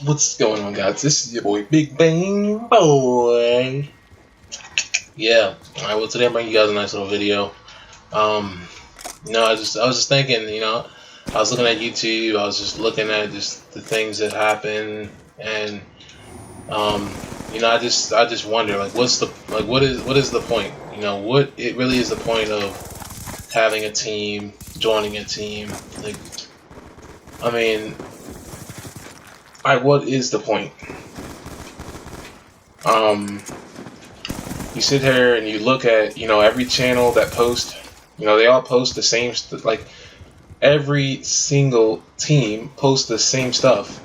What's going on, guys? This is your boy Big Bang Boy. Yeah. All right. Well, today I'm bringing you guys a nice little video. Um, I was just thinking. I was looking at YouTube. I was just looking at just the things that happen, and um, I just wonder, like, what is the point? What it really is the point of having a team, joining a team. Like, I mean, what is the point? Um. You sit here and you look at every channel that post, they all post the same like every single team posts the same stuff.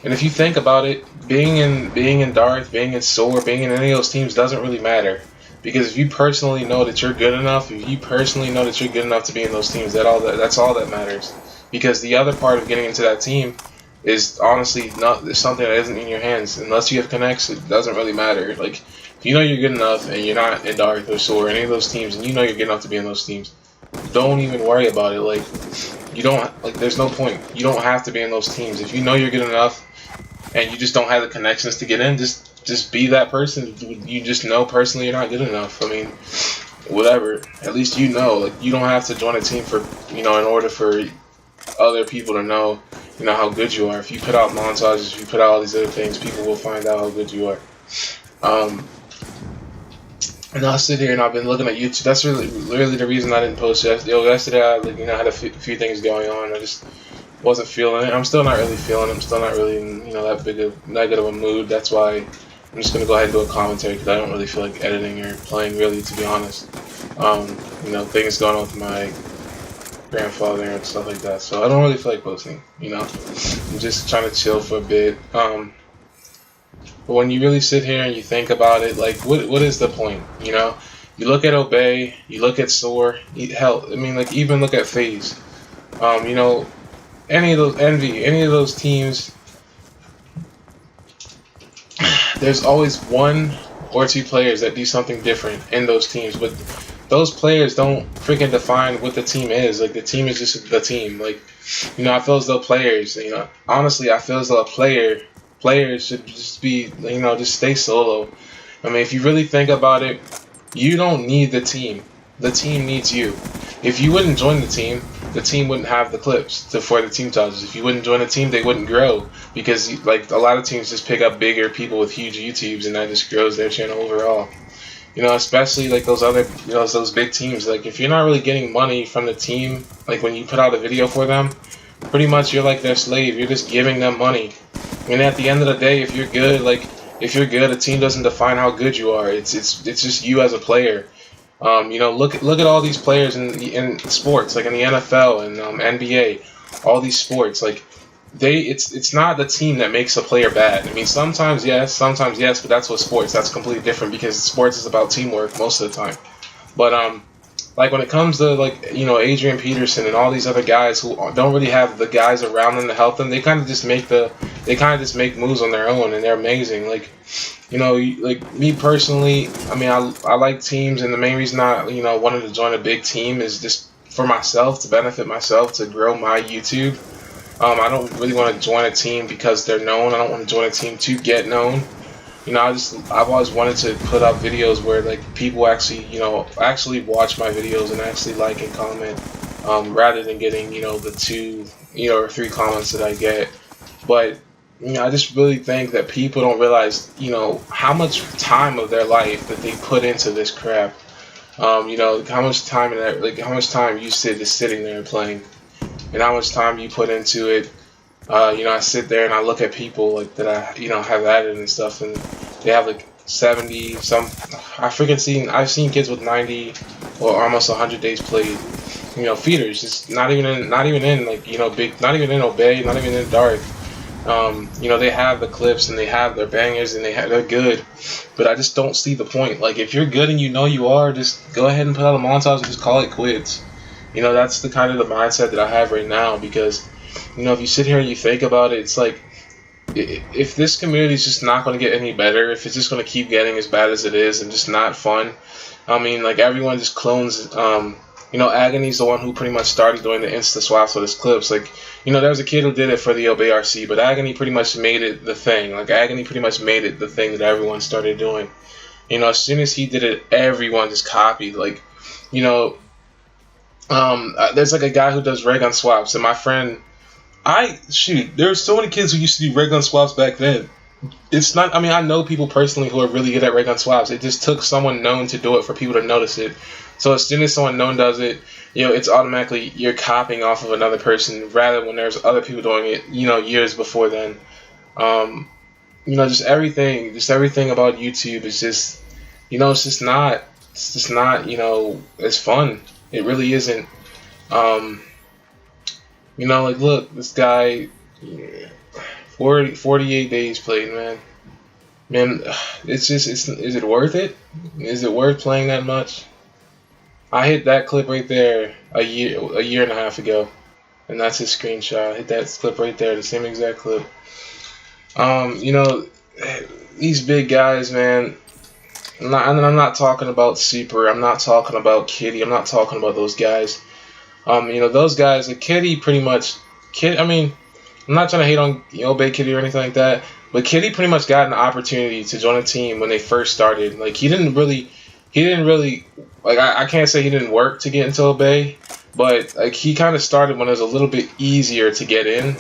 And if you think about it, being in Darth, being in Soar, being in any of those teams doesn't really matter, because if you personally know that you're good enough, if you personally know that you're good enough to be in those teams, that's all that matters. Because the other part of getting into that team is honestly not something that isn't in your hands. Unless you have connects, it doesn't really matter. Like, if you know you're good enough and you're not in Darth or Soar or any of those teams, and you know you're good enough to be in those teams, don't even worry about it. Like, there's no point. You don't have to be in those teams. If you know you're good enough and you just don't have the connections to get in, just be that person. You just know personally you're not good enough. I mean, whatever. At least like, you don't have to join a team for in order for other people to know how good you are. If you put out montages, if you put out all these other things, people will find out how good you are. And I'll sit here and I've been looking at YouTube. That's really the reason I didn't post yesterday. Yesterday I had a few things going on. I just wasn't feeling it. I'm still not really feeling it. I'm still not really in that good of a mood. That's why I'm just gonna go ahead and do a commentary, because I don't really feel like editing or playing, really, to be honest. Things going on with my grandfather and stuff like that. So I don't really feel like posting. I'm just trying to chill for a bit. But when you really sit here and you think about it, like, what is the point? You look at Obey, you look at Soar, hell, I mean, like, even look at FaZe. Any of those Envy, any of those teams, there's always one or two players that do something different in those teams, but those players don't freaking define what the team is. Like, the team is just the team. Like, I feel as though players, honestly, I feel as though players should just be, just stay solo. I mean, if you really think about it, you don't need the team. The team needs you. If you wouldn't join the team wouldn't have the clips for the team touches. If you wouldn't join the team, they wouldn't grow, because, like, a lot of teams just pick up bigger people with huge YouTubes, and that just grows their channel overall. Especially like those other, those big teams. Like, if you're not really getting money from the team, like when you put out a video for them, pretty much you're like their slave. You're just giving them money. And at the end of the day, if you're good, a team doesn't define how good you are. It's just you as a player. Look at all these players in sports, like in the NFL and NBA, all these sports. Like, it's not the team that makes a player bad. I mean, sometimes yes, but that's what that's completely different, because sports is about teamwork most of the time. But like, when it comes to, like, Adrian Peterson and all these other guys who don't really have the guys around them to help them, they kind of just make moves on their own, and they're amazing. Like, like me personally, I mean, I like teams, and the main reason I wanted to join a big team is just for myself, to benefit myself, to grow my YouTube. I don't really want to join a team because they're known. I don't want to join a team to get known. I've always wanted to put up videos where, like, people actually watch my videos and actually like and comment, rather than getting, the 2, or 3 comments that I get. But, I just really think that people don't realize, how much time of their life that they put into this crap. How much time how much time you just sitting there and playing, and how much time you put into it. I sit there and I look at people, like, that I have added and stuff, and they have like 70 some. I've seen kids with 90 or almost 100 days played. Feeders, just not even in like, big, not even in Obey, not even in Darth. They have the clips and they have their bangers and they're good, but I just don't see the point. Like, if you're good and you are, just go ahead and put out a montage and just call it quits. That's the kind of the mindset that I have right now, because if you sit here and you think about it, it's like, if this community is just not going to get any better, if it's just going to keep getting as bad as it is and just not fun, I mean, like, everyone just clones Agony's the one who pretty much started doing the Insta swaps with his clips. Like, there was a kid who did it for the OBRC, but Agony pretty much made it the thing. Like, Agony pretty much made it the thing that everyone started doing. As soon as he did it, everyone just copied. Like, there's like a guy who does ray gun swaps, and my friend, there were so many kids who used to do ray gun swaps back then. It's not, I know people personally who are really good at ray gun swaps. It just took someone known to do it for people to notice it. So as soon as someone known does it, it's automatically you're copying off of another person, rather when there's other people doing it, years before then. Just everything about YouTube is just, it's just not, it's fun. It really isn't. Like, look, this guy, 48 days played, man. Is it worth it? Is it worth playing that much? I hit that clip right there a year and a half ago, and that's his screenshot. I hit that clip right there, the same exact clip. These big guys, man. I'm not talking about Super. I'm not talking about Kitty. I'm not talking about those guys. Those guys, like Kitty, pretty much. I'm not trying to hate on Big Kitty or anything like that, but Kitty pretty much got an opportunity to join a team when they first started. Like, he didn't really, like, I can't say he didn't work to get into Obey, but like, he kind of started when it was a little bit easier to get in,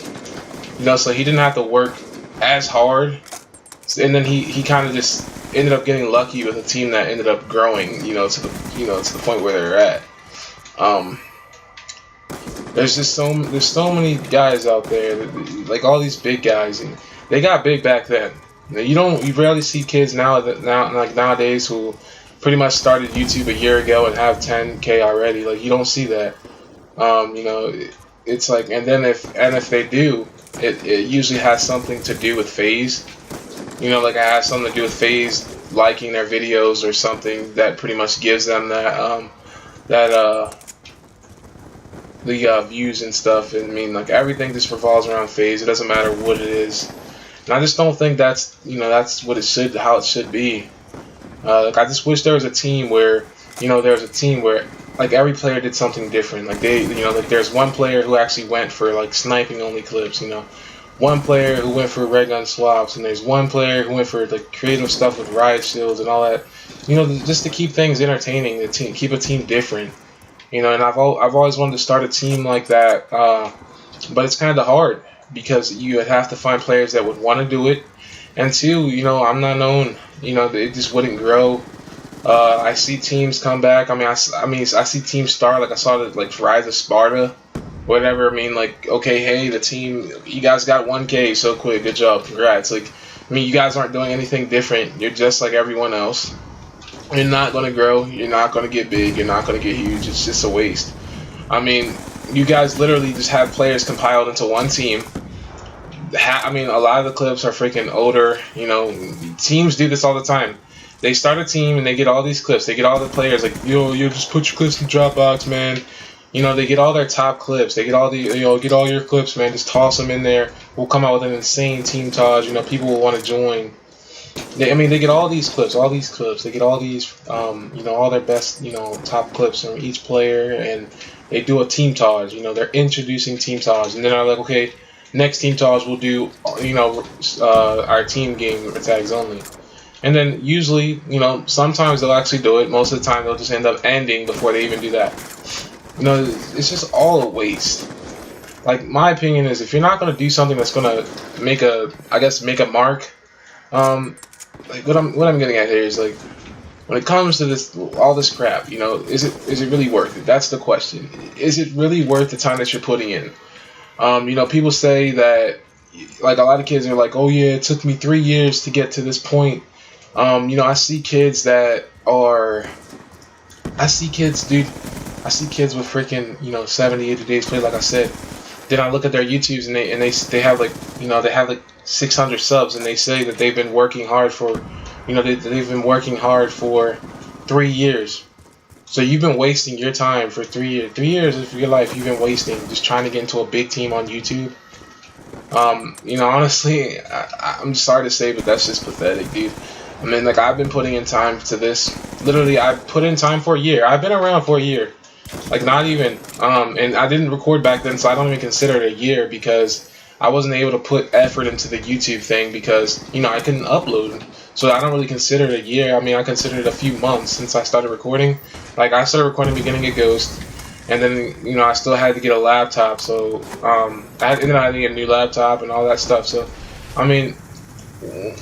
so he didn't have to work as hard, and then he kind of just ended up getting lucky with a team that ended up growing, to the point where they're at. There's so many guys out there, like all these big guys, and they got big back then. You rarely see kids nowadays who pretty much started YouTube a year ago and have 10K already. Like, you don't see that. It's like, and if they do, it usually has something to do with FaZe. Like, it has something to do with FaZe liking their videos or something that pretty much gives them the views and stuff. And like, everything just revolves around FaZe. It doesn't matter what it is. And I just don't think that's what how it should be. Like, I just wish there was a team where like every player did something different. Like, like there's one player who actually went for like sniping only clips. One player who went for ray gun swaps, and there's one player who went for like creative stuff with riot shields and all that. Just to keep things entertaining, keep a team different. And I've always wanted to start a team like that, but it's kind of hard because you would have to find players that would want to do it, and two, I'm not known. It just wouldn't grow. I see teams come back. I see teams start. Like, I saw the Rise of Sparta, whatever. Like, okay, hey, the team, you guys got 1K so quick. Good job, congrats. Like, you guys aren't doing anything different. You're just like everyone else. You're not going to grow. You're not going to get big. You're not going to get huge. It's just a waste. You guys literally just have players compiled into one team. A lot of the clips are freaking older. Teams do this all the time. They start a team and they get all these clips. They get all the players like, yo, just put your clips in the Dropbox, man. They get all their top clips. They get all get all your clips, man. Just toss them in there. We'll come out with an insane team Taj. People will want to join. They get all these clips. They get all these, all their best, top clips from each player, and they do a team Taj. They're introducing team Taj, and then they're like, okay, next team Taj will do, our team game tags only. And then usually, sometimes they'll actually do it. Most of the time, they'll just end up ending before they even do that. It's just all a waste. Like, my opinion is, if you're not going to do something that's going to make a mark, like, what I'm getting at here is, like, when it comes to all this crap, is it really worth it? That's the question. Is it really worth the time that you're putting in? People say that, like, a lot of kids are like, oh yeah, it took me 3 years to get to this point. I see kids with freaking, 70, 80 days played, like I said. Then I look at their YouTubes and they have like 600 subs, and they say that they've been working hard for, they've been working hard for 3 years. So you've been wasting your time for 3 years. 3 years of your life you've been wasting just trying to get into a big team on YouTube. Honestly, I'm sorry to say, but that's just pathetic, dude. Like, I've been putting in time to this. Literally, I put in time for a year. I've been around for a year. Like not even. And I didn't record back then, so I don't even consider it a year because I wasn't able to put effort into the YouTube thing because I couldn't upload. So I don't really consider it a year. I mean, I consider it a few months since I started recording. Like I started recording beginning of Ghost, and then I still had to get a laptop. So I ended up getting a new laptop and all that stuff. So I mean,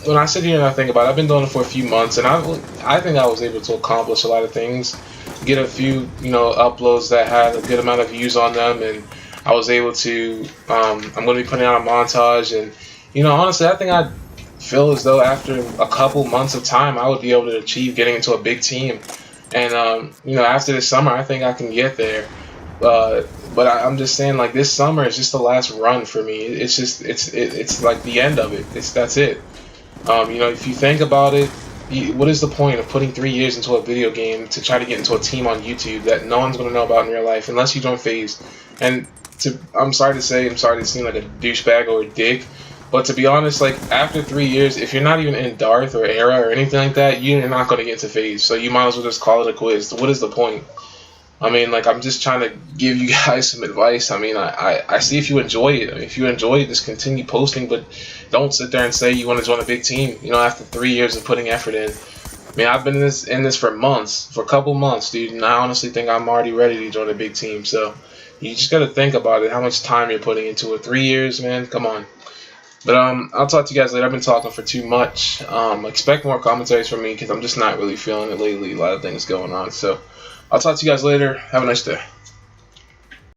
when I sit here and I think about it, I've been doing it for a few months, and I think I was able to accomplish a lot of things. Get a few uploads that had a good amount of views on them, and I was able to. I'm going to be putting out a montage, and honestly, I think I feel as though after a couple months of time, I would be able to achieve getting into a big team. And after this summer, I think I can get there. But I'm just saying, like this summer is just the last run for me. It's just it's like the end of it. That's it. If you think about it, what is the point of putting 3 years into a video game to try to get into a team on YouTube that no one's gonna know about in real life unless you join FaZe? And I'm sorry to seem like a douchebag or a dick, but to be honest, like after 3 years, if you're not even in Darth or Era or anything like that, you're not gonna get into FaZe. So you might as well just call it a quiz. What is the point? I mean, like, I'm just trying to give you guys some advice. I mean, I see if you enjoy it. I mean, if you enjoy it, just continue posting, but don't sit there and say you want to join a big team, after 3 years of putting effort in. I mean, I've been in this for months, for a couple months, dude, and I honestly think I'm already ready to join a big team. So you just got to think about it, how much time you're putting into it. 3 years, man, come on. But I'll talk to you guys later. I've been talking for too much. Expect more commentaries from me because I'm just not really feeling it lately. A lot of things going on. So I'll talk to you guys later. Have a nice day.